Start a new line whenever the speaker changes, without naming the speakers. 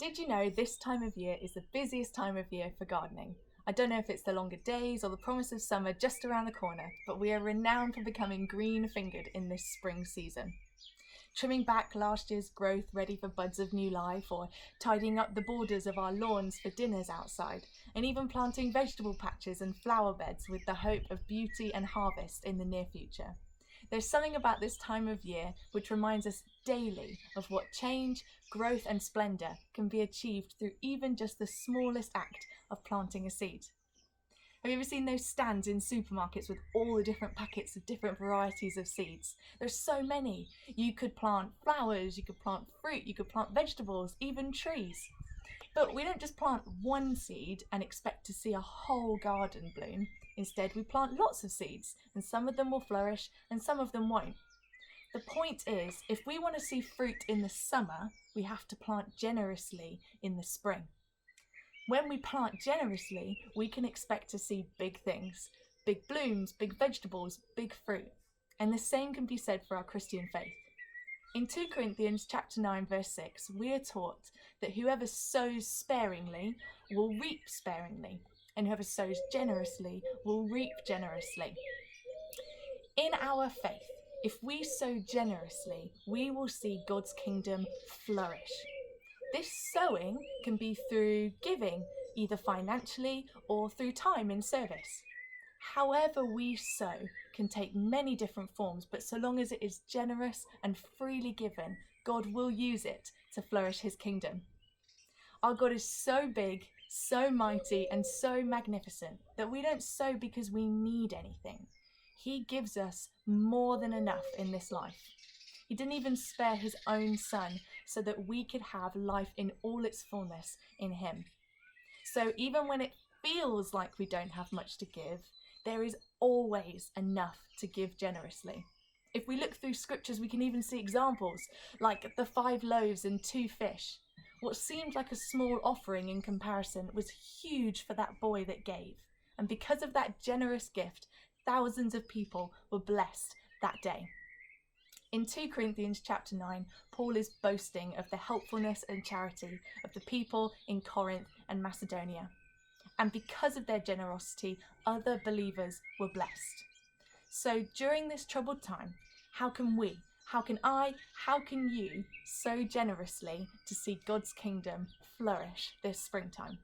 Did you know this time of year is the busiest time of year for gardening? I don't know if it's the longer days or the promise of summer just around the corner, but we are renowned for becoming green-fingered in this spring season. Trimming back last year's growth ready for buds of new life, or tidying up the borders of our lawns for dinners outside, and even planting vegetable patches and flower beds with the hope of beauty and harvest in the near future. There's something about this time of year which reminds us daily of what change, growth and splendour can be achieved through even just the smallest act of planting a seed. Have you ever seen those stands in supermarkets with all the different packets of different varieties of seeds? There's so many. You could plant flowers, you could plant fruit, you could plant vegetables, even trees. But we don't just plant one seed and expect to see a whole garden bloom. Instead, we plant lots of seeds, and some of them will flourish and some of them won't. The point is, if we want to see fruit in the summer, we have to plant generously in the spring. When we plant generously, we can expect to see big things, big blooms, big vegetables, big fruit. And the same can be said for our Christian faith. In 2 Corinthians chapter 9 verse 6, we are taught that whoever sows sparingly will reap sparingly, and whoever sows generously will reap generously. In our faith, if we sow generously, we will see God's kingdom flourish. This sowing can be through giving, either financially or through time in service. However we sow can take many different forms, but so long as it is generous and freely given, God will use it to flourish his kingdom. Our God is so big, so mighty, and so magnificent that we don't sow because we need anything. He gives us more than enough in this life. He didn't even spare his own son so that we could have life in all its fullness in him. So even when it feels like we don't have much to give, there is always enough to give generously. If we look through scriptures, we can even see examples like the 5 loaves and 2 fish. What seemed like a small offering in comparison was huge for that boy that gave. And because of that generous gift, thousands of people were blessed that day. In 2 Corinthians chapter 9, Paul is boasting of the helpfulness and charity of the people in Corinth and Macedonia. And because of their generosity, other believers were blessed. So during this troubled time, how can we, how can I, how can you sow generously to see God's kingdom flourish this springtime?